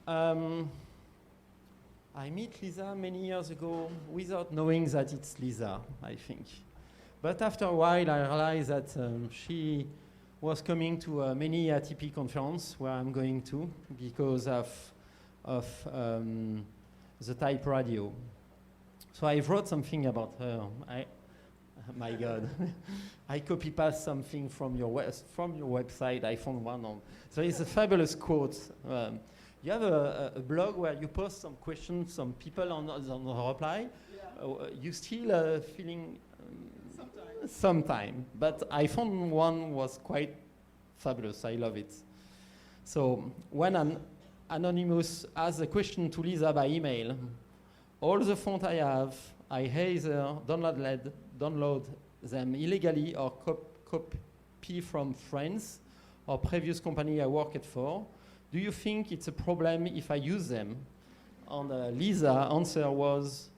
Um, I met Liza many years ago without knowing that it's Liza, I think. But after a while, I realized that she was coming to many ATP conference where I'm going to because of the type radio. So I wrote something about her. My God, I copy paste something from your website. I found one on. So it's a fabulous quote. You have a blog where you post some questions, some people on the reply. Yeah. You still feeling sometime, but I found one was quite fabulous. I love it. So when an anonymous asks a question to Liza by email, all the font I have, I either download them illegally or copy from friends or previous company I worked for. Do you think it's a problem if I use them? And Liza's answer was,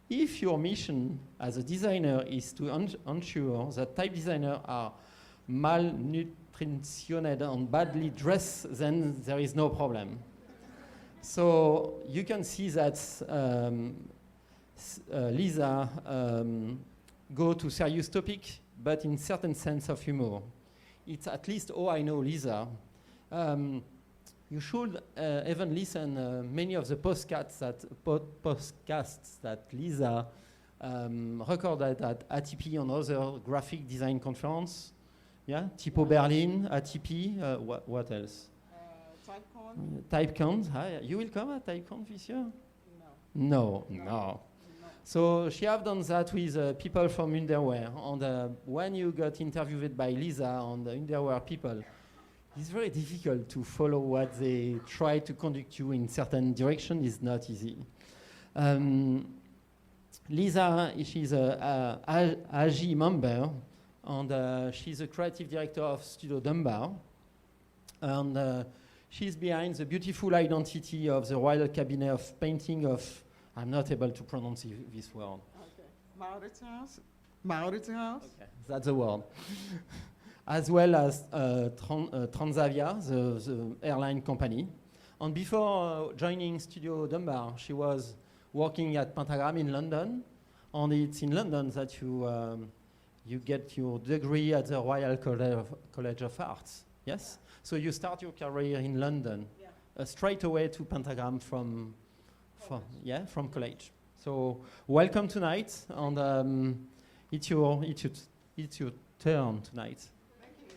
if your mission as a designer is to ensure that type designers are malnutritioned and badly dressed, then there is no problem. So you can see that Liza go to serious topic, but in certain sense of humor. It's at least how I know Liza. You should even listen many of the podcasts that Liza recorded at ATP and other graphic design conference. Yeah, Typo Berlin, ATP. What else? TypeCon. TypeCon. You will come at TypeCon this year? No. So she have done that with people from underwear. And when you got interviewed by Liza on the underwear people, it's very difficult to follow what they try to conduct you in certain direction. It's not easy. Liza, she's a AG member, and she's a creative director of Studio Dumbar. And she's behind the beautiful identity of the Royal Cabinet of Painting of, I'm not able to pronounce this word. Okay. Mauritshuis. Okay, that's the word. As well as Transavia, the airline company. And before joining Studio Dumbar, she was working at Pentagram in London. And it's in London that you get your degree at the Royal College of Arts. Yes? So you start your career in London, straight away to Pentagram from college. So welcome tonight, and it's your turn tonight.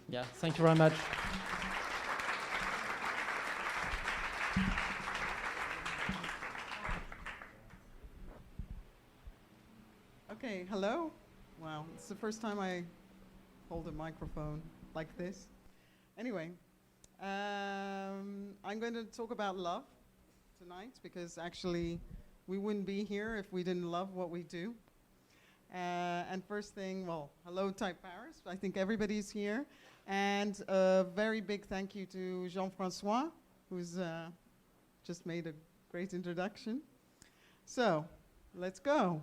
Yeah, thank you very much. Okay, hello. Wow, it's the first time I hold a microphone like this. Anyway, I'm going to talk about love tonight because actually we wouldn't be here if we didn't love what we do. And first thing, well, hello TypeParis. I think everybody's here. And a very big thank you to Jean-François, who's just made a great introduction. So, let's go.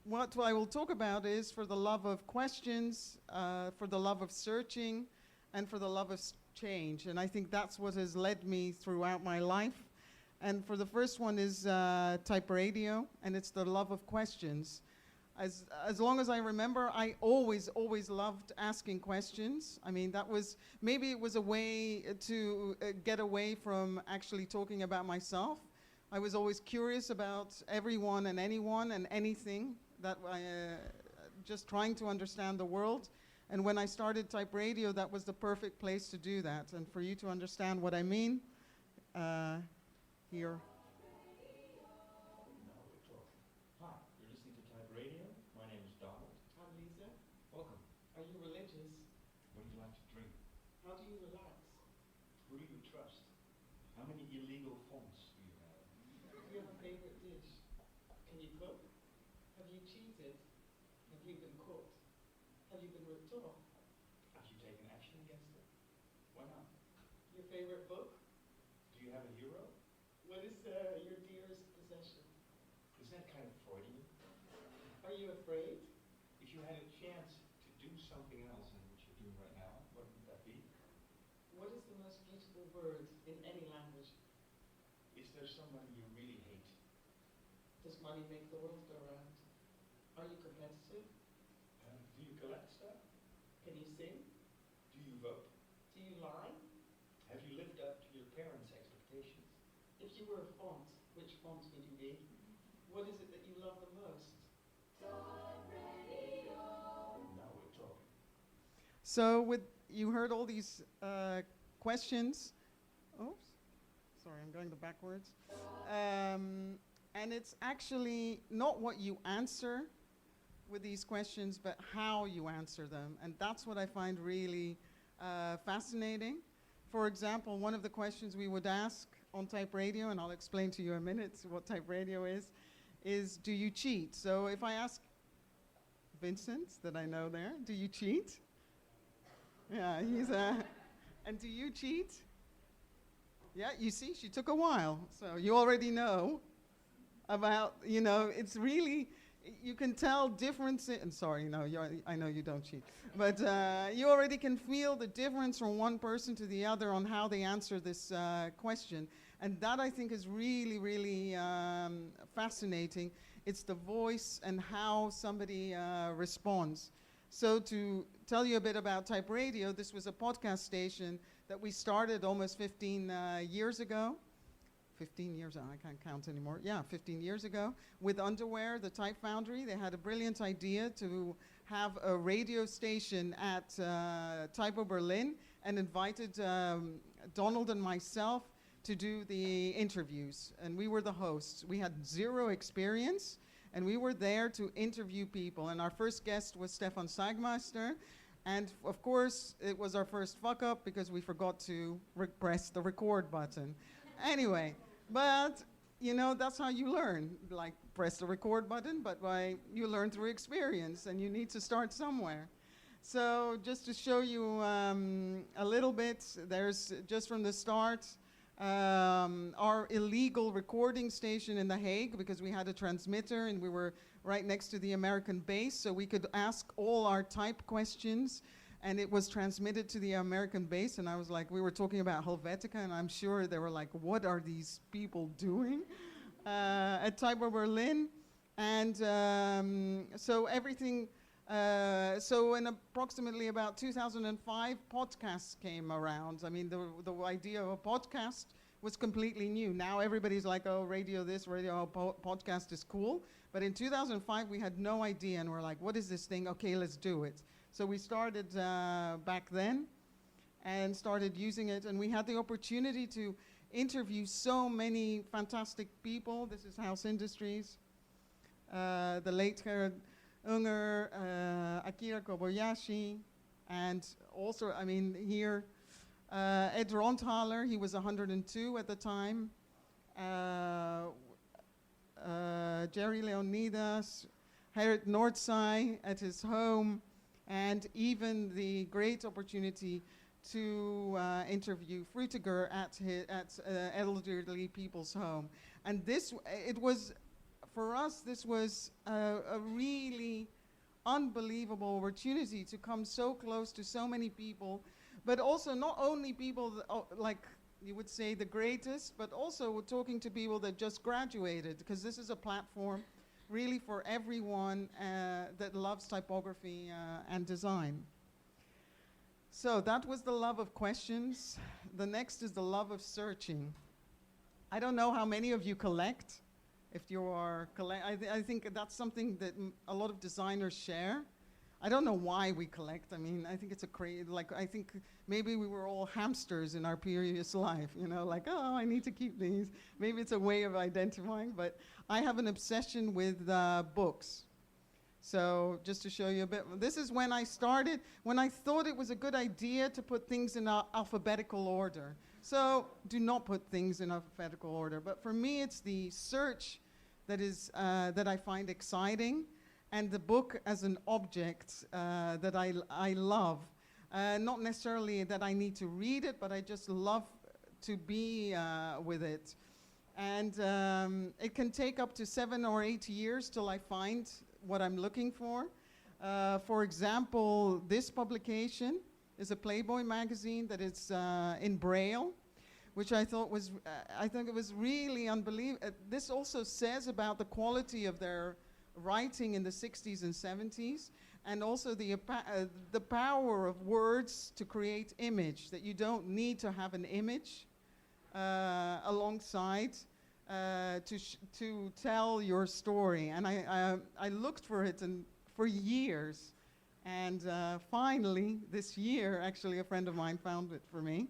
What I will talk about is for the love of questions, for the love of searching, and for the love of change. And I think that's what has led me throughout my life. And for the first one is type radio, and it's the love of questions. As long as I remember, I always loved asking questions. I mean, maybe it was a way to get away from actually talking about myself. I was always curious about everyone and anyone and anything, just trying to understand the world. And when I started Type Radio, that was the perfect place to do that. And for you to understand what I mean, here. Are you religious? What do you like to drink? How do you relax? Who do you trust? How many illegal fonts do you have? Do you have a favorite dish? Can you cook? Have you cheated? Have you been caught? Have you been ripped off? Have you taken action against it? Why not? Your favorite book? Do you have a hero? What is your dearest possession? Is that kind of Freudian? Are you afraid? If you had a chance to do something else than what you're doing right now, what would that be? What is the most beautiful word in any language? Is there somebody you really hate? Does money make the world go round? Are you competitive? Do you collect stuff? Can you sing? Do you vote? Do you lie? Have you lived up to your parents' expectations? If you were a font, which font would you be? What is it that you love the most? Now we're talking. So you heard all these questions. Oops, sorry, I'm going backwards. And it's actually not what you answer with these questions, but how you answer them. And that's what I find really fascinating. For example, one of the questions we would ask on Type Radio, and I'll explain to you in a minute what Type Radio is do you cheat? So if I ask Vincent, that I know there, do you cheat? Yeah, and do you cheat? Yeah, you see, she took a while. So you already know about, it's really, you can tell difference. And sorry, no, I know you don't cheat. But you already can feel the difference from one person to the other on how they answer this question. And that, I think, is really, really fascinating. It's the voice and how somebody responds. So to tell you a bit about Type Radio, this was a podcast station that we started almost 15 years ago. 15 years, I can't count anymore. Yeah, 15 years ago. With Underwear, the Type Foundry, they had a brilliant idea to have a radio station at Typo Berlin and invited Donald and myself to do the interviews. And we were the hosts. We had zero experience, and we were there to interview people. And our first guest was Stefan Seigmeister. And of course, it was our first fuck up because we forgot to press the record button. Anyway, but that's how you learn. Like, press the record button, but you learn through experience, and you need to start somewhere. So just to show you a little bit, there's just from the start, our illegal recording station in The Hague, because we had a transmitter and we were right next to the American base, so we could ask all our type questions, and it was transmitted to the American base. And I was like, we were talking about Helvetica, and I'm sure they were like, what are these people doing at Typo Berlin? And so everything, so in approximately about 2005, podcasts came around. I mean, the idea of a podcast was completely new. Now everybody's like, oh, radio this, radio podcast is cool. But in 2005, we had no idea, and we're like, what is this thing? Okay, let's do it. So we started back then and started using it, and we had the opportunity to interview so many fantastic people. This is House Industries, the late Gerard Unger, Akira Kobayashi, and also, I mean, here, Ed Rondhaler, he was 102 at the time, Jerry Leonidas, Gerrit Noordzij at his home, and even the great opportunity to interview Frutiger at elderly people's home. And for us, this was a really unbelievable opportunity to come so close to so many people, but also not only people like you would say the greatest, but also talking to people that just graduated, because this is a platform really for everyone that loves typography and design. So that was the love of questions. The next is the love of searching. I don't know how many of you collect. If you are I think that's something that a lot of designers share. I don't know why we collect. I mean, I think it's I think maybe we were all hamsters in our previous life, like, oh, I need to keep these. Maybe it's a way of identifying, but I have an obsession with books. So just to show you a bit, this is when I started, when I thought it was a good idea to put things in alphabetical order. So do not put things in alphabetical order. But for me, it's the search that I find exciting, and the book as an object that I love. Not necessarily that I need to read it, but I just love to be with it. And it can take up to 7 or 8 years till I find what I'm looking for. For example, this publication is a Playboy magazine that is in Braille, which I thought was, I think it was really unbelievable. This also says about the quality of their writing in the 60s and 70s, and also the power of words to create image, that you don't need to have an image alongside to tell your story. And I looked for it for years, and finally this year actually a friend of mine found it for me.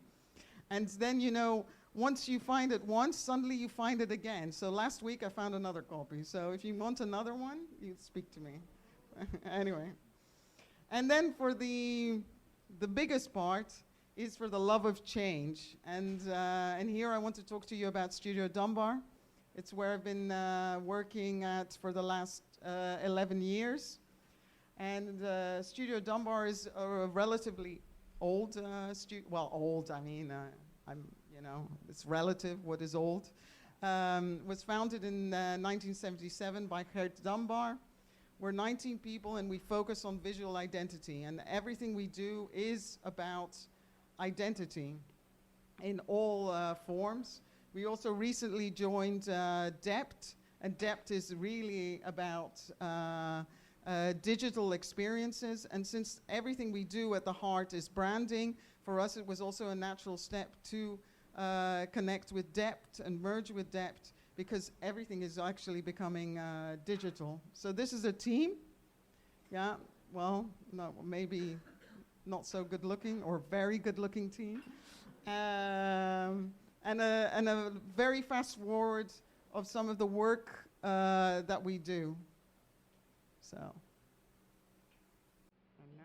And then, you know, once you find it once, suddenly you find it again. So last week I found another copy. So if you want another one, you speak to me. Anyway. And then for the biggest part is for the love of change. And here I want to talk to you about Studio Dumbar. It's where I've been working at for the last 11 years. And Studio Dumbar is a relatively old old, I mean, you know, it's relative, what is old. Was founded in 1977 by Gert Dumbar. We're 19 people and we focus on visual identity, and everything we do is about identity in all forms. We also recently joined Dept, and Dept is really about digital experiences, and since everything we do at the heart is branding, for us it was also a natural step to connect with Dept and merge with Dept, because everything is actually becoming digital. So this is a team, yeah, well, no, maybe not so good looking or very good looking team, and a very fast forward of some of the work that we do. So. And now?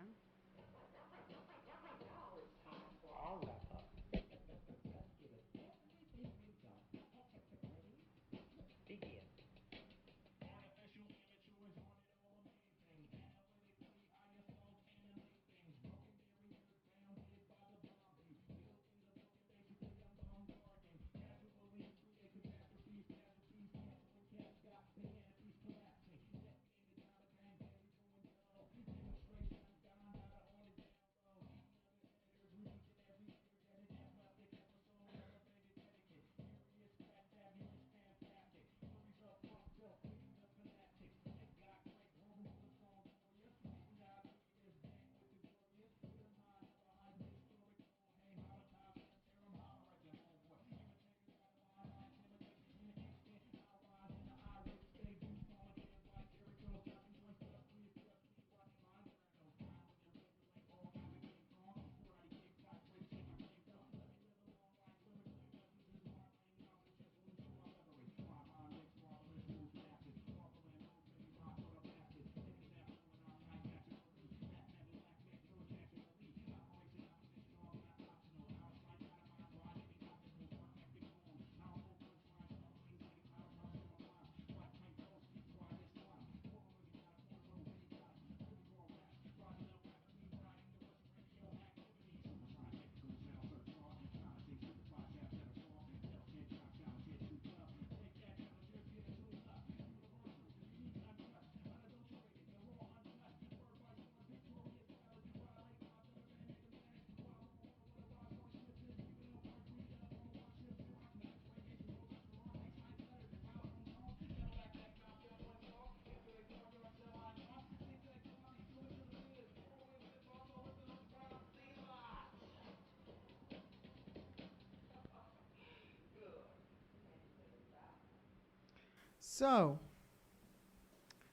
So,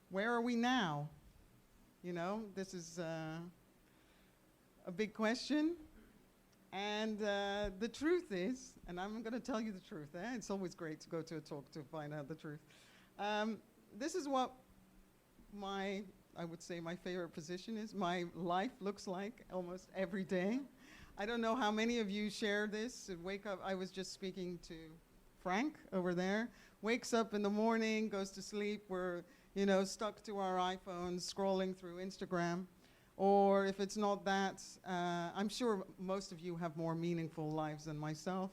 where are we now? You know, this is a big question. And the truth is, and I'm going to tell you the truth, it's always great to go to a talk to find out the truth. This is what I would say my favorite position is. My life looks like almost every day. I don't know how many of you share this. Wake up, I was just speaking to Frank over there, wakes up in the morning, goes to sleep. We're, you know, stuck to our iPhones, scrolling through Instagram. Or if it's not that, I'm sure most of you have more meaningful lives than myself.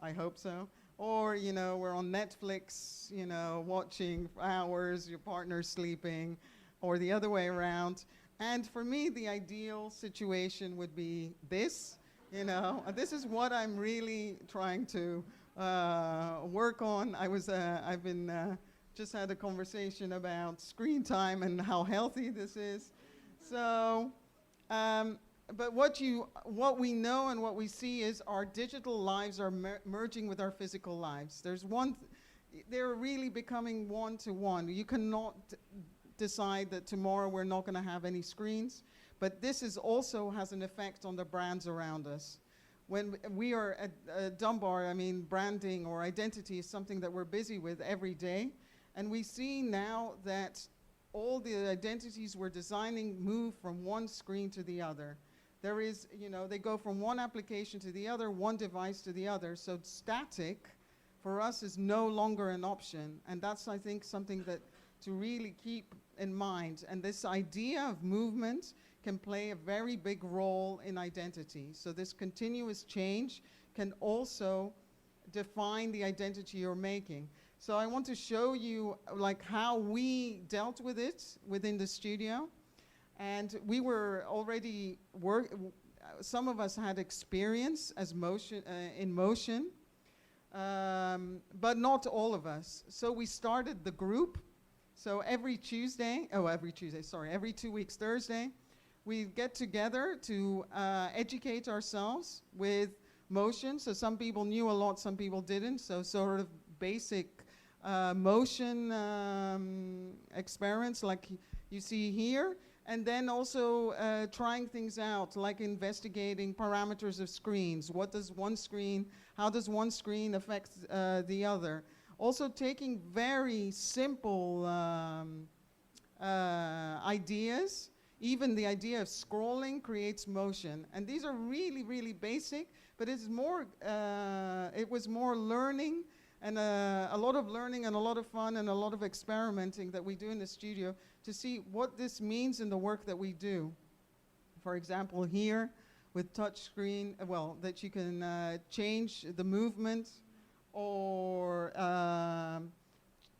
I hope so. Or, you know, we're on Netflix, you know, watching for hours, your partner's sleeping, or the other way around. And for me, the ideal situation would be this, you know. This is what I'm really trying to work on. I've been just had a conversation about screen time and how healthy this is. So, but what we know and what we see is our digital lives are merging with our physical lives. They're really becoming one-to-one. You cannot decide that tomorrow we're not going to have any screens, but this also has an effect on the brands around us. When we are at Dumbar, I mean, branding or identity is something that we're busy with every day, and we see now that all the identities we're designing move from one screen to the other. There is, you know, they go from one application to the other, one device to the other, so static for us is no longer an option, and that's, I think, something that to really keep in mind. And this idea of movement can play a very big role in identity. So this continuous change can also define the identity you're making. So I want to show you like how we dealt with it within the studio. And we were already some of us had experience as in motion, but not all of us. So we started the group. So every 2 weeks, Thursday, we get together to educate ourselves with motion. So some people knew a lot, some people didn't. So sort of basic motion experiments like you see here. And then also trying things out, like investigating parameters of screens. How does one screen affect the other? Also taking very simple ideas. Even the idea of scrolling creates motion. And these are really, really basic, but it was more learning and a lot of learning and a lot of fun and a lot of experimenting that we do in the studio to see what this means in the work that we do. For example, here with touch screen, that you can change the movement, or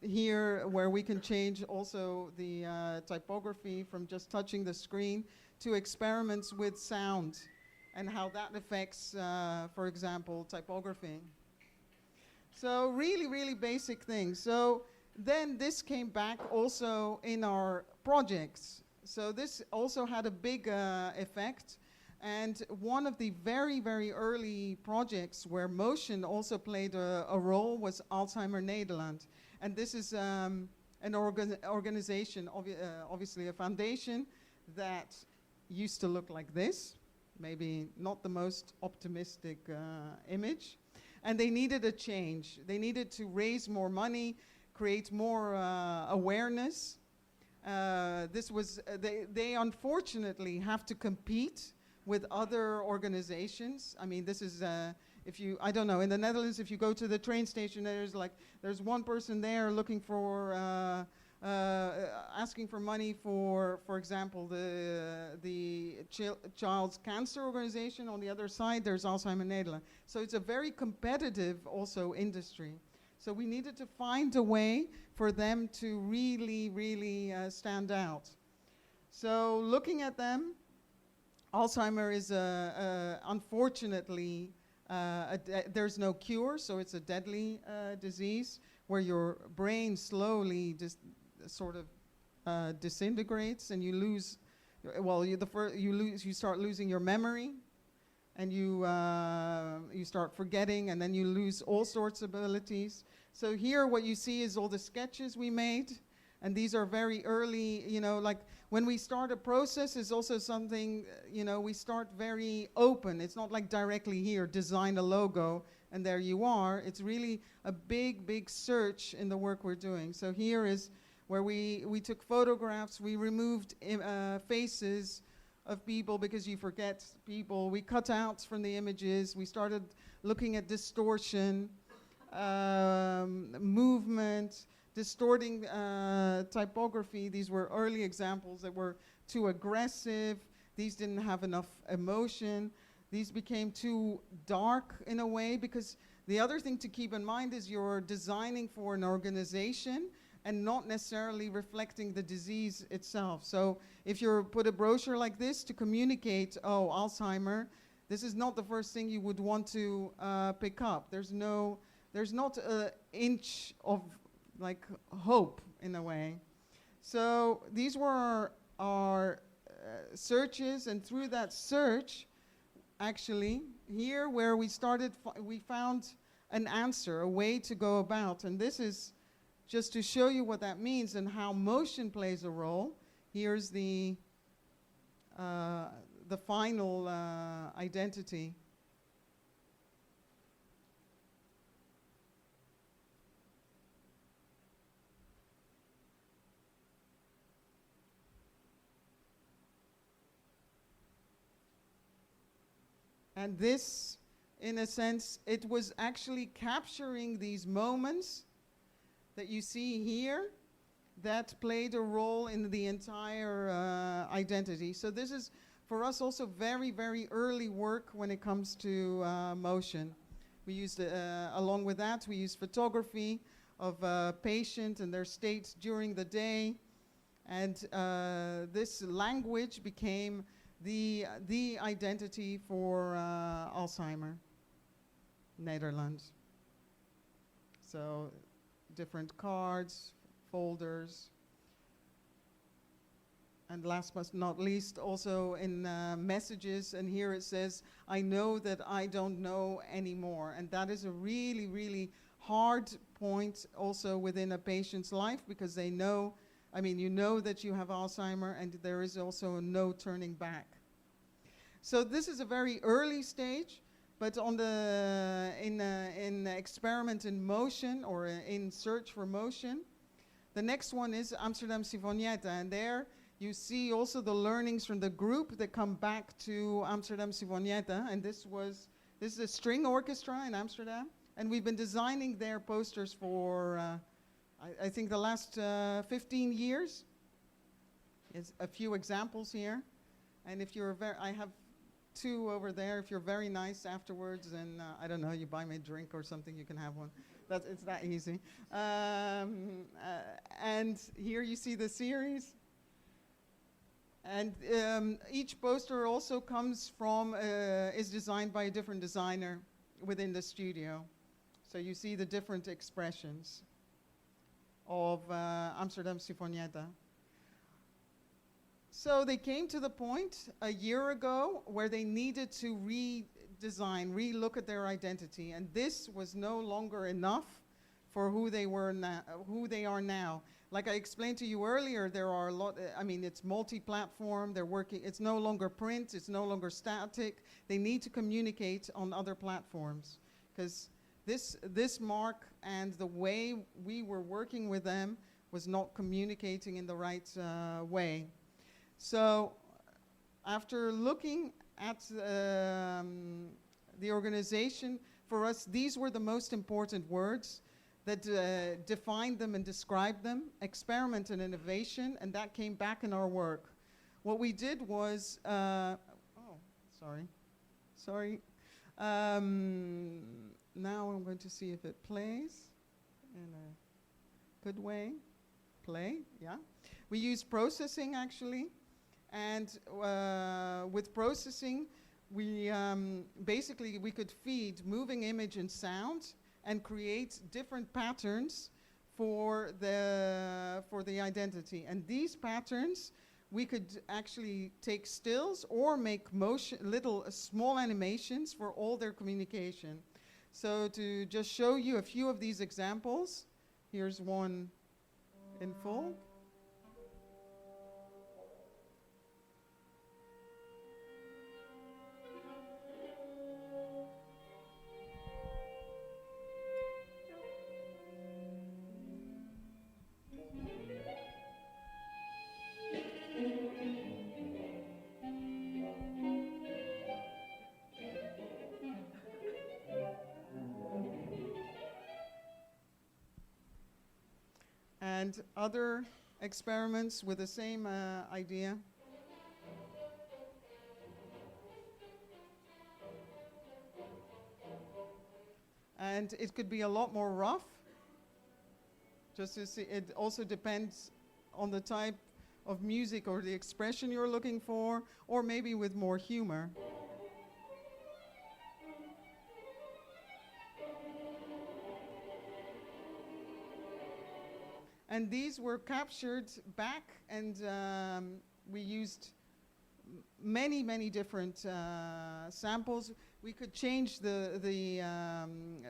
here where we can change also the typography from just touching the screen to experiments with sound and how that affects, for example, typography. So really, really basic things. So then this came back also in our projects. So this also had a big effect. And one of the very, very early projects where motion also played a role was Alzheimer Nederland. And this is an organization, obviously a foundation, that used to look like this. Maybe not the most optimistic image. And they needed a change. They needed to raise more money, create more awareness. They unfortunately have to compete with other organizations. I mean, this is, I don't know, in the Netherlands, if you go to the train station, there's one person there looking for, asking for money for example, the Child's Cancer Organization. On the other side, there's Alzheimer Nederland. So it's a very competitive also industry. So we needed to find a way for them to really, really stand out. So looking at them, Alzheimer is unfortunately, there's no cure, so it's a deadly disease where your brain slowly just sort of disintegrates, and you lose. Well, you start losing your memory, and you start forgetting, and then you lose all sorts of abilities. So here, what you see is all the sketches we made, and these are very early. You know, like when we start a process, is also something. You know, we start very open. It's not like directly here, design a logo, and there you are. It's really a big, big search in the work we're doing. So here is where we took photographs, we removed faces of people because you forget people. We cut out from the images. We started looking at distortion, movement, distorting typography. These were early examples that were too aggressive. These didn't have enough emotion. These became too dark in a way, because the other thing to keep in mind is you're designing for an organization, and not necessarily reflecting the disease itself. So if you put a brochure like this to communicate, oh, Alzheimer, this is not the first thing you would want to pick up. There's not an inch of like hope in a way. So these were our searches, and through that search, actually, here where we started, we found an answer, a way to go about. And this is just to show you what that means and how motion plays a role. Here's the final identity. And this, in a sense, it was actually capturing these moments that you see here that played a role in the entire identity. So this is, for us, also very, very early work when it comes to motion. We used, along with that, we used photography of a patient and their state during the day. And this language became the identity for Alzheimer, Netherlands. So different cards, folders. And last but not least, also in messages, and here it says, I know that I don't know anymore. And that is a really, really hard point also within a patient's life, because they know, I mean, you know that you have Alzheimer, and there is also no turning back. So this is a very early stage, but on the in experiment in motion, or in search for motion. The next one is Amsterdam Sinfonietta, and there you see also the learnings from the group that come back to Amsterdam Sinfonietta, and this is a string orchestra in Amsterdam, and we've been designing their posters for I think the last 15 years. There's a few examples here, and if you're I have two over there. If you're very nice afterwards, and I don't know, you buy me a drink or something, you can have one. It's that easy. And here you see the series. And each poster also comes from, is designed by a different designer within the studio. So you see the different expressions of Amsterdam Sinfonietta. So they came to the point a year ago where they needed to redesign, relook at their identity, and this was no longer enough for who they are now. Like I explained to you earlier, there are a lot. I mean, it's multi-platform. They're working. It's no longer print. It's no longer static. They need to communicate on other platforms, because this mark and the way we were working with them was not communicating in the right way. So after looking at the organization, for us, these were the most important words that defined them and described them: experiment and innovation, and that came back in our work. What we did was, now I'm going to see if it plays in a good way. Play, yeah. We use processing, actually. And with processing, we basically we could feed moving image and sound and create different patterns for the identity. And these patterns, we could actually take stills or make little small animations for all their communication. So to just show you a few of these examples, here's one in full. And other experiments with the same idea. And it could be a lot more rough. just to see. It also depends on the type of music or the expression you're looking for, or maybe with more humor. And these were captured back, and we used many different samples. We could change the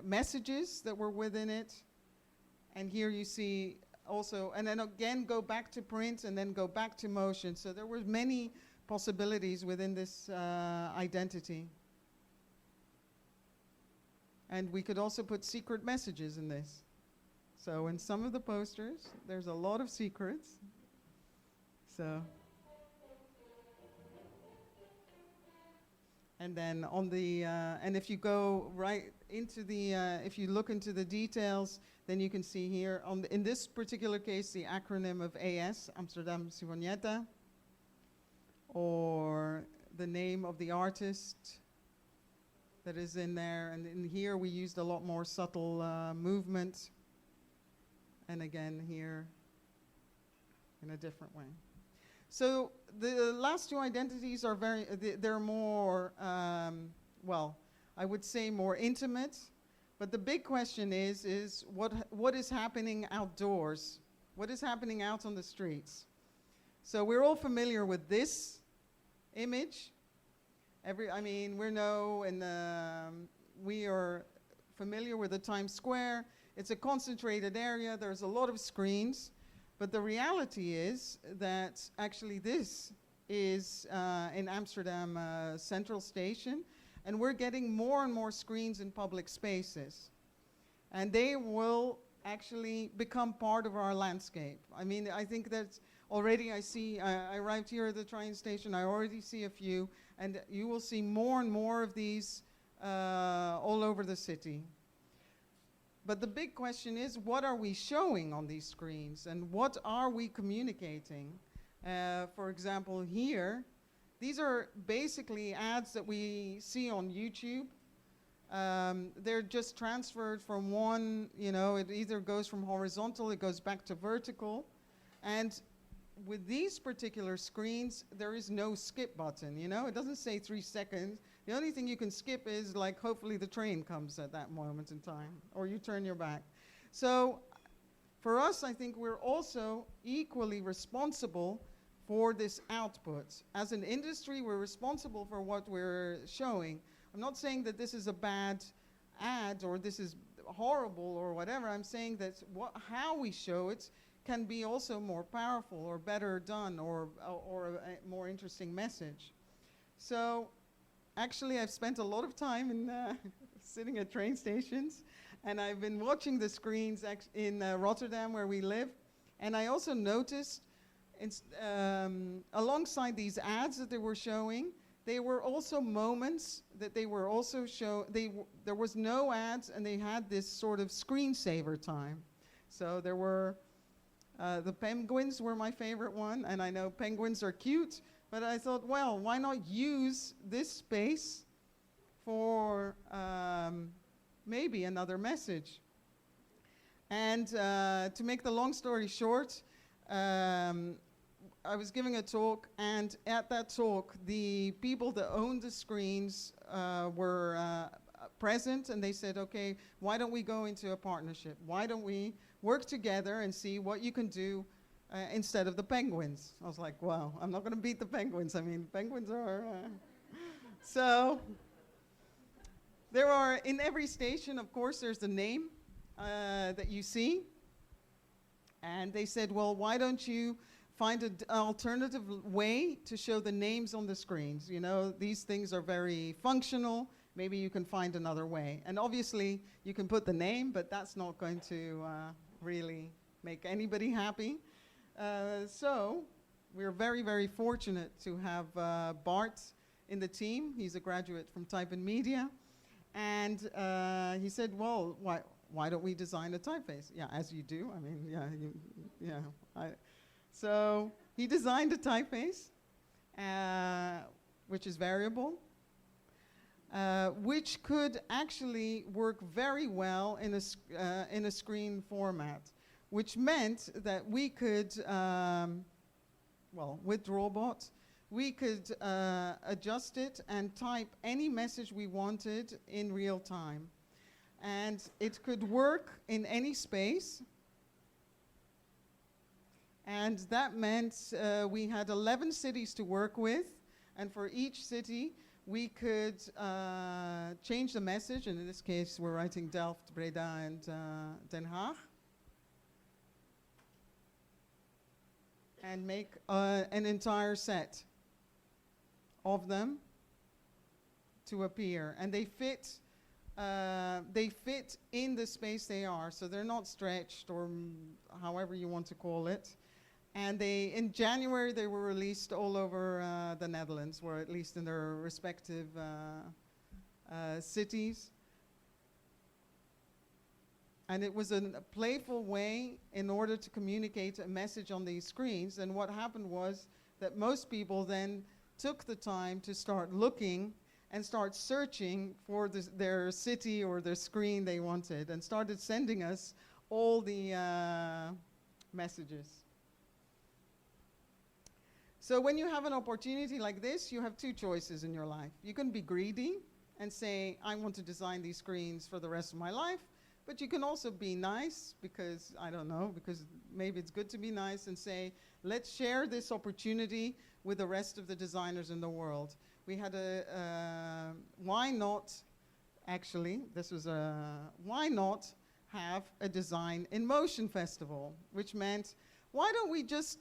messages that were within it. And here you see also, and then again go back to print and then go back to motion. So there were many possibilities within this identity. And we could also put secret messages in this. So in some of the posters, there's a lot of secrets. So, and then on the, and if you go right into the, if you look into the details, then you can see here, on the, in this particular case, the acronym of AS, Amsterdam Sinfonietta, or the name of the artist that is in there. And in here, we used a lot more subtle movement. And again here in a different way. So the last two identities are very, they're more, well, I would say more intimate. But the big question is what is happening outdoors? What is happening out on the streets? So we're all familiar with this image. I mean, we are familiar with the Times Square. It's a concentrated area, there's a lot of screens, but the reality is that actually this is in Amsterdam Central Station, and we're getting more and more screens in public spaces. And they will actually become part of our landscape. I mean, I think that already I arrived here at the train station, I already see a few, and you will see more and more of these all over the city. But the big question is, what are we showing on these screens and what are we communicating? For example, here, these are basically ads that we see on YouTube. They're just transferred from one, it either goes from horizontal, it goes back to vertical. And with these particular screens, there is no skip button, It doesn't say 3 seconds. The only thing you can skip is like hopefully the train comes at that moment in time or you turn your back. So for us, I think we're also equally responsible for this output. As an industry, we're responsible for what we're showing. I'm not saying that this is a bad ad or this is horrible or whatever. I'm saying that how we show it can be also more powerful or better done or a more interesting message. So actually, I've spent a lot of time in sitting at train stations, and I've been watching the screens in Rotterdam where we live. And I also noticed alongside these ads that they were showing, there were also moments that they were also there was no ads, and they had this sort of screensaver time. So there were, the penguins were my favorite one, and I know penguins are cute, but I thought, well, why not use this space for maybe another message? And to make the long story short, I was giving a talk, and at that talk, the people that owned the screens were present, and they said, okay, why don't we go into a partnership? Why don't we work together and see what you can do instead of the penguins? I was like, well, I'm not going to beat the penguins. I mean, penguins are... So there are, in every station, of course, there's the name that you see. And they said, well, why don't you find an alternative way to show the names on the screens? These things are very functional. Maybe you can find another way. And obviously, you can put the name, but that's not going to really make anybody happy. So we're very, very fortunate to have Bart in the team. He's a graduate from Type and Media. And he said, well, why don't we design a typeface? Yeah, as you do. I mean, so he designed a typeface, which is variable, which could actually work very well in a screen format. which meant that we could, with Drawbot, we could adjust it and type any message we wanted in real time. And it could work in any space. And that meant we had 11 cities to work with. And for each city, we could change the message. And in this case, we're writing Delft, Breda, and Den Haag. And make an entire set of them to appear. And they fit in the space they are, so they're not stretched or however you want to call it. And in January, they were released all over the Netherlands, or at least in their respective cities. And it was a playful way in order to communicate a message on these screens. And what happened was that most people then took the time to start looking and start searching for their city or their screen they wanted, and started sending us all the messages. So when you have an opportunity like this, you have two choices in your life. You can be greedy and say, I want to design these screens for the rest of my life. But you can also be nice because, I don't know, because maybe it's good to be nice and say, let's share this opportunity with the rest of the designers in the world. We had why not have a design in motion festival, which meant, why don't we just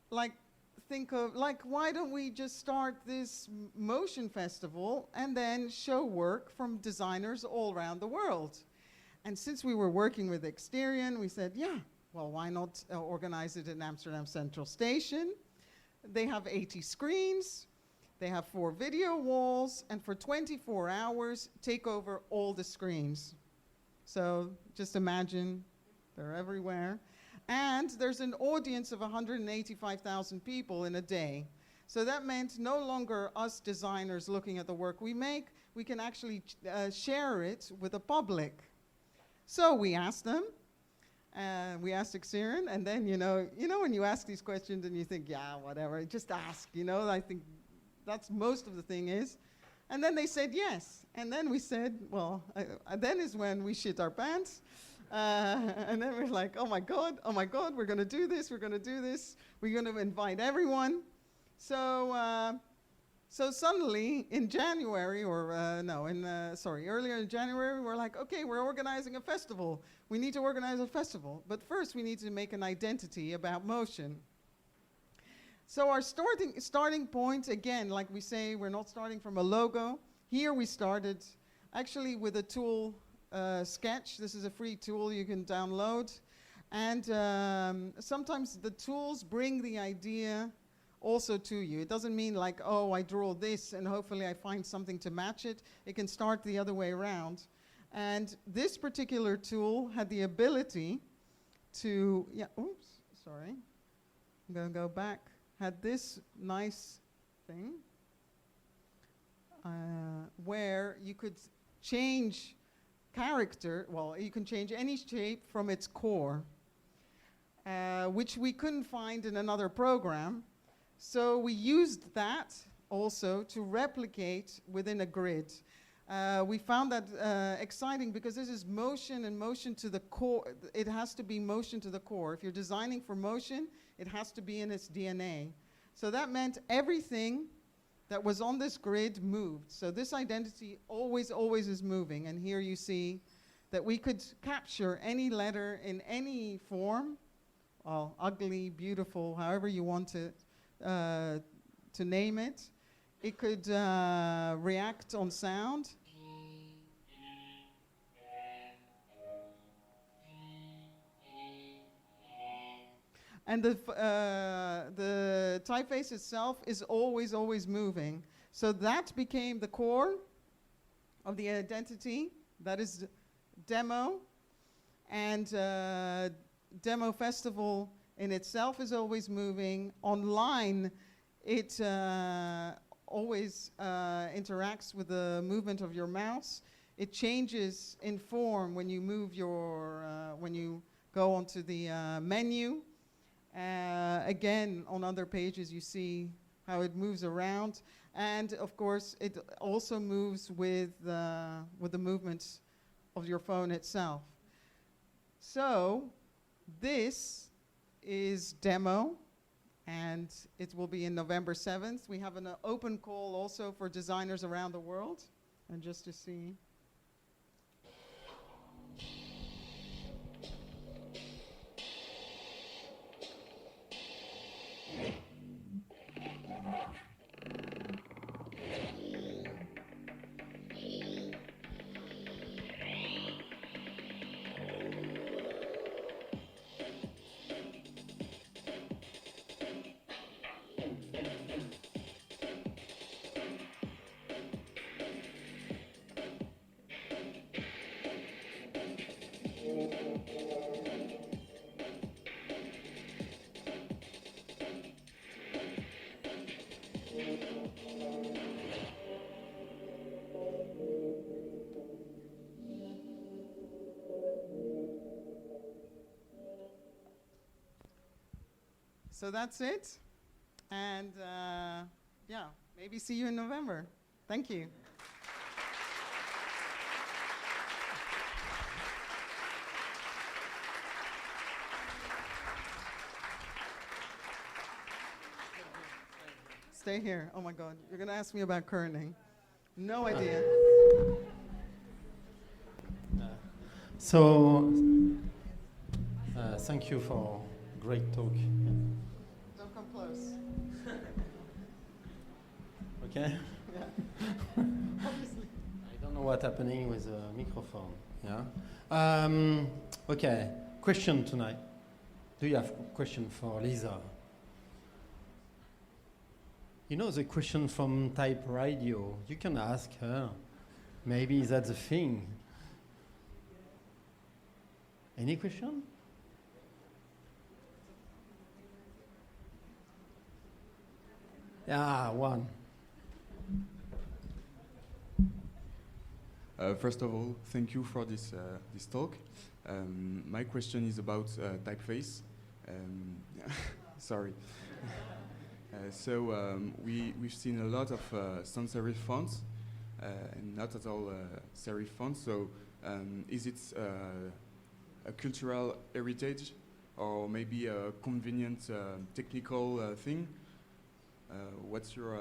why don't we just start this motion festival and then show work from designers all around the world? And since we were working with Exterion, we said, why not organize it in Amsterdam Central Station? They have 80 screens, they have 4 video walls, and for 24 hours, take over all the screens. So just imagine, they're everywhere. And there's an audience of 185,000 people in a day. So that meant no longer us designers looking at the work we make, we can actually share it with the public. So we asked them, we asked Exterion, and then, you know when you ask these questions and you think, yeah, whatever, just ask, I think that's most of the thing is. And then they said yes. And then we said, then is when we shit our pants. And then we're like, oh my God, we're going to do this, we're going to invite everyone. So suddenly in January, earlier in January, we're like, okay, we're organizing a festival. We need to organize a festival. But first we need to make an identity about motion. So our starting point, again, like we say, we're not starting from a logo. Here we started actually with a tool, Sketch. This is a free tool you can download. And sometimes the tools bring the idea also to you. It doesn't mean like, oh, I draw this and hopefully I find something to match it. It can start the other way around. And this particular tool had the ability to, I'm going to go back. Had this nice thing where you could change character, you can change any shape from its core, which we couldn't find in another program. So we used that also to replicate within a grid. We found that exciting because this is motion and motion to the core. It has to be motion to the core. If you're designing for motion, it has to be in its DNA. So that meant everything that was on this grid moved. So this identity always is moving. And here you see that we could capture any letter in any form, ugly, beautiful, however you want to name it. It could react on sound. And the typeface itself is always moving. So that became the core of the identity. That is demo. And demo festival in itself is always moving. Online, it always interacts with the movement of your mouse. It changes in form when you move your, when you go onto the menu. Again, on other pages, you see how it moves around. And of course, it also moves with the movements of your phone itself. So this is demo, and it will be in November 7th. We have an open call also for designers around the world. And just to see. So that's it. And yeah, maybe see you in November. Thank you. Stay here. Oh my God, you're going to ask me about kerning. No idea. So, thank you for great talk. Don't come close. Okay? Yeah. Obviously. I don't know what's happening with the microphone. Yeah. Okay. Question tonight. Do you have a question for Liza? You know the question from Type Radio. You can ask her. Maybe that's the thing. Any question? Yeah, one. First of all, thank you for this talk. My question is about typeface. Sorry. We've seen a lot of sans serif fonts, and not at all serif fonts. So, is it a cultural heritage, or maybe a convenient technical thing? What's your?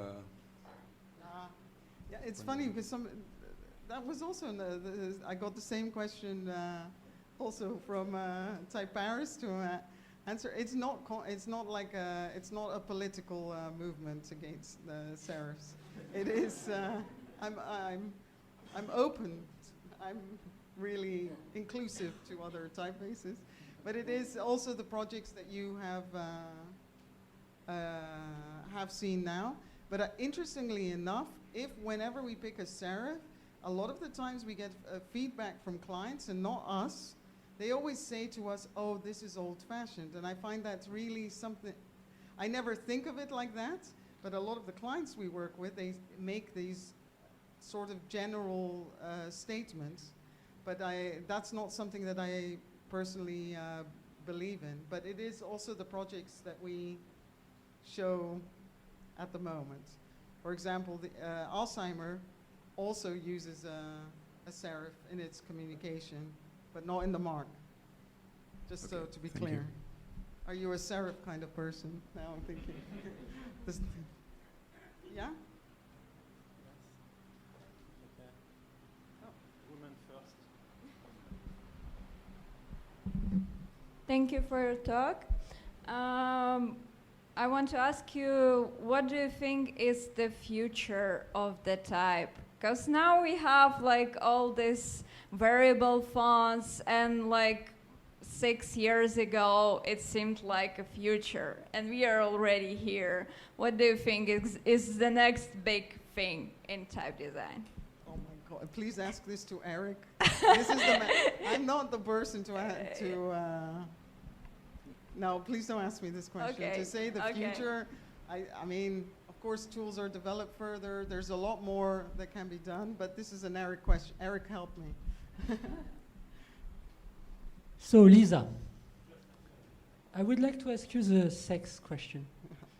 Yeah, it's funny because that was also I got the same question also from TypeParis to answer. It's not like it's not a political movement against the serifs. It is. I'm open. I'm really inclusive to other typefaces, but it is also the projects that you have seen now. But interestingly enough, whenever we pick a serif, a lot of the times we get feedback from clients and not us. They always say to us, "Oh, this is old-fashioned," and I find that's really something. I never think of it like that, but a lot of the clients we work with, they make these sort of general statements. But that's not something that I personally believe in. But it is also the projects that we show at the moment. For example, the Alzheimer also uses a serif in its communication, but not in the mark. Just Okay, so to be thank clear. you. Are you a serif kind of person? Now I'm thinking. Yeah? Women first. Thank you for your talk. I want to ask you, what do you think is the future of the type? Because now we have like all these variable fonts, and like 6 years ago it seemed like a future, and we are already here. What do you think is the next big thing in type design? Oh my God! Please ask this to Eric. This is the I'm not the person to. No, please don't ask me this question. Okay. To say the future, I mean, of course, tools are developed further. There's a lot more that can be done, but this is an Eric question. Eric, help me. So, Liza, I would like to ask you the sex question.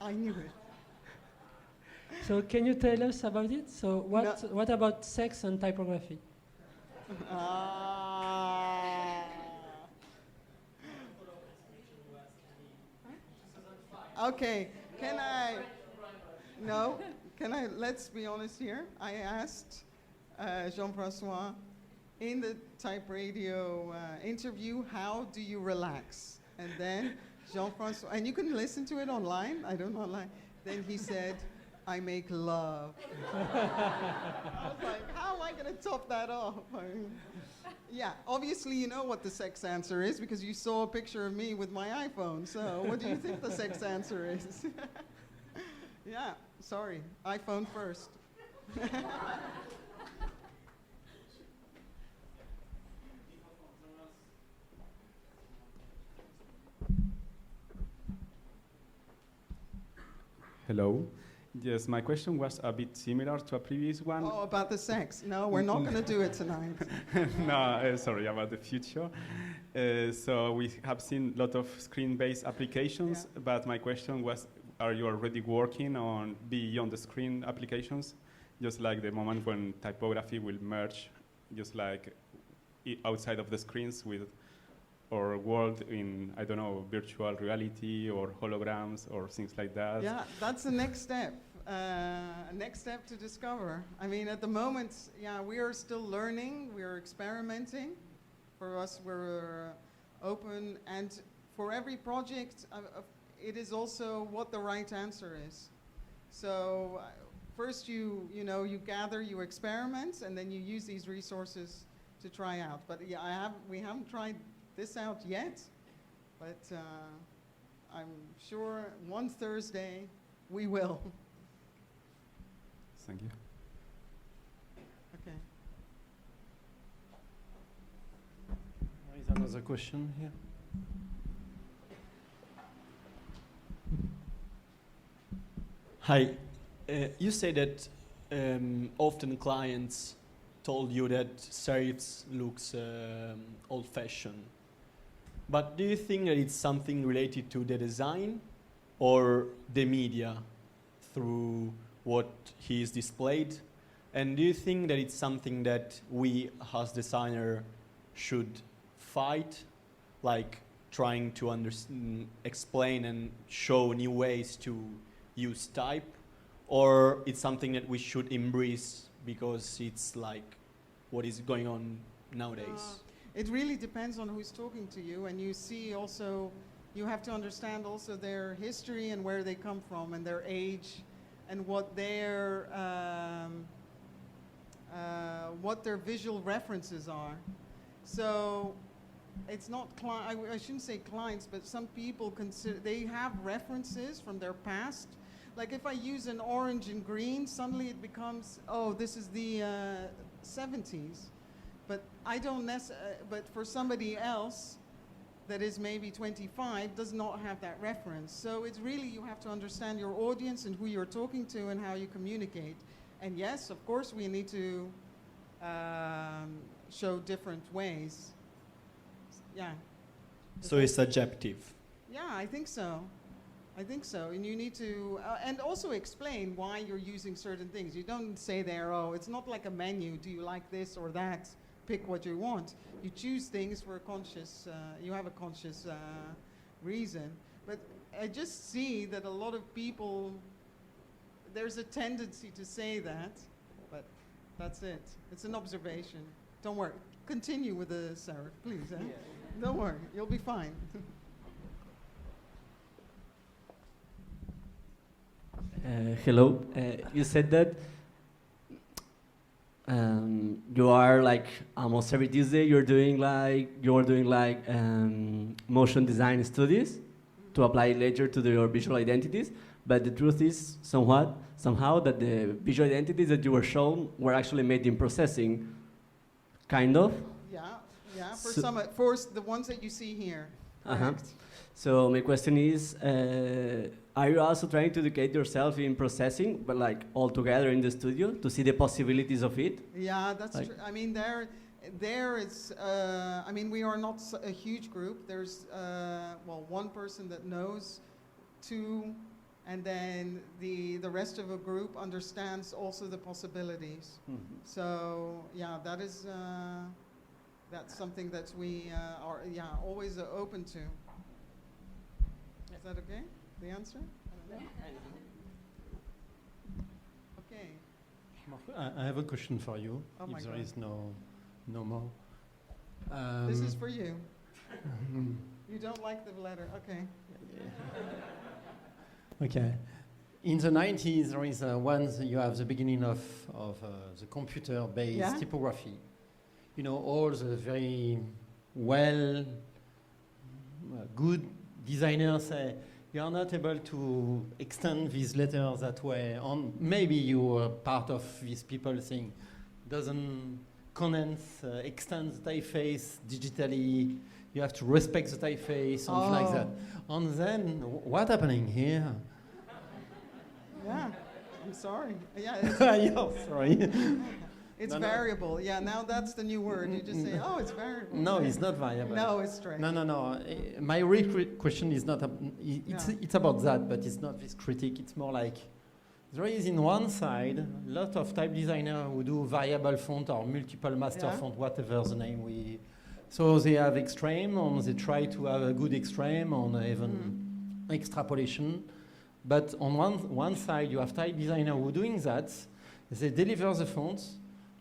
I knew it. So can you tell us about it? So what about sex and typography? Okay, let's be honest here. I asked Jean-François in the Type Radio interview, how do you relax? And then Jean-François, and you can listen to it online, I don't know online. Then he said, I make love. I was like, how am I going to top that off? I mean, yeah, obviously you know what the sex answer is because you saw a picture of me with my iPhone. So what do you think the sex answer is? Yeah, sorry, iPhone first. Hello. Yes, my question was a bit similar to a previous one. Oh, about the sex. No, we're not going to do it tonight. No, sorry, about the future. So we have seen a lot of screen-based applications, but my question was, are you already working on beyond the screen applications? Just like the moment when typography will merge, just like outside of the screens with our world in, I don't know, virtual reality or holograms or things like that. Yeah, that's the next step. Next step to discover. I mean, at the moment, yeah, we are still learning. We are experimenting. For us, we're open, and for every project, it is also what the right answer is. So first, you gather, you experiment, and then you use these resources to try out. But yeah, we haven't tried this out yet, but I'm sure one Thursday we will. Thank you. Okay. There is another question here. Hi. You say that often clients told you that serifs looks old-fashioned. But do you think that it's something related to the design or the media through what he is displayed? And do you think that it's something that we as designer should fight, like trying to explain and show new ways to use type? Or it's something that we should embrace because it's like what is going on nowadays? It really depends on who's talking to you, and you see also, you have to understand also their history and where they come from and their age and what their visual references are. So it's not, I shouldn't say clients, but some people consider, they have references from their past. Like if I use an orange and green, suddenly it becomes, oh, this is the 70s. But I don't but for somebody else that is maybe 25 does not have that reference. So it's really, you have to understand your audience and who you're talking to and how you communicate. And yes, of course, we need to show different ways. Yeah. So it's subjective. Yeah, I think so. I think so. And you need to, and also explain why you're using certain things. You don't say there, oh, it's not like a menu. Do you like this or that? Pick what you want. You choose things for a conscious, you have a conscious reason. But I just see that a lot of people, there's a tendency to say that, but that's it. It's an observation. Don't worry. Continue with the serif, please. Eh? Yeah. Don't worry. You'll be fine. Hello. You said that you are like almost every Tuesday you're doing like motion design studies to apply later to your visual identities. But the truth is somehow that the visual identities that you were shown were actually made in processing, kind of. Yeah. For the ones that you see here. So my question is, are you also trying to educate yourself in processing, but like all together in the studio to see the possibilities of it? Yeah, that's true. I mean, there it's, I mean, we are not a huge group. There's, well, one person that knows, two, and then the rest of a group understands also the possibilities. So, yeah, that is, that's something that we are, yeah, always open to. Is that okay, the answer? Okay. I have a question for you, Oh my if there God. is no more. This is for you. You don't like the letter, okay. Okay. In the 90s, there is once you have the beginning of the computer-based Yeah? typography. You know, all the very well, good designers say, you are not able to extend these letters that way. On maybe you were part of these people saying, doesn't condense, extend the typeface digitally. You have to respect the typeface, something like that. And then, what's happening here? Yeah, I'm sorry. Yeah, Yeah, sorry. it's No. variable. Yeah, now that's the new word. You just say, oh, it's variable. No, it's not variable. No, it's straight. No. My real question is not, it's about that, but it's not this critic. It's more like, there is in one side, a lot of type designers who do variable font or multiple master font, whatever the name we... So they have extreme, and they try to have a good extreme, and even extrapolation. But on one side, you have type designers who are doing that. They deliver the fonts.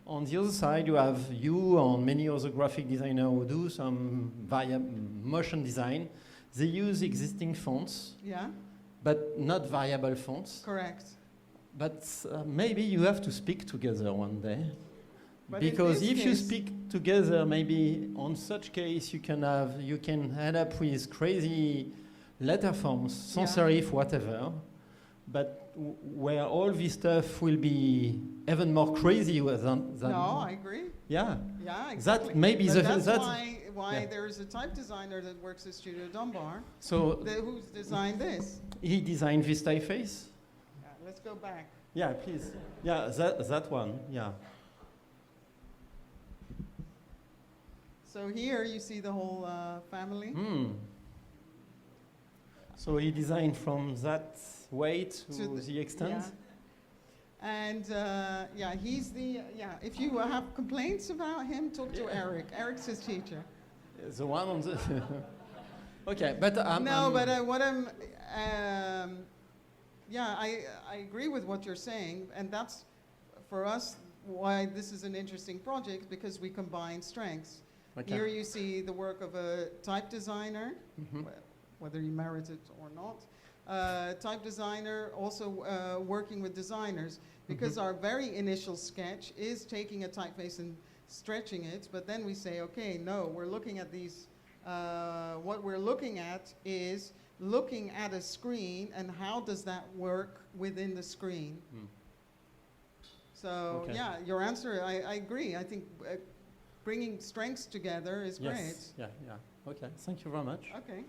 On the other side, you have you and many other graphic designers who do some motion design. They use existing fonts, but not variable fonts. Correct. But maybe you have to speak together one day. But because in this if you case- speak together, maybe on such case you can end up with crazy letter forms, sans serif, whatever. But where all this stuff will be even more crazy than No, I agree. Yeah. Yeah, exactly. That maybe But that's why there's a type designer that works at Studio Dumbar. So Who's designed this? he designed this typeface. Yeah, let's go back. Yeah, please. Yeah, that one. Yeah. So here you see the whole family. So he designed from that weight to the extent. Yeah. And he's the, if you have complaints about him, talk to Eric. Eric's his teacher. The one on the... Okay, but... what I'm... I agree with what you're saying, and that's, for us, why this is an interesting project, because we combine strengths. Okay. Here you see the work of a type designer, whether you merit it or not. Type designer also working with designers, because our very initial sketch is taking a typeface and stretching it, but then we say, okay, no, we're looking at these, what we're looking at is looking at a screen, and how does that work within the screen? So, your answer, I agree. I think bringing strengths together is great. Yeah. Okay, thank you very much. Okay.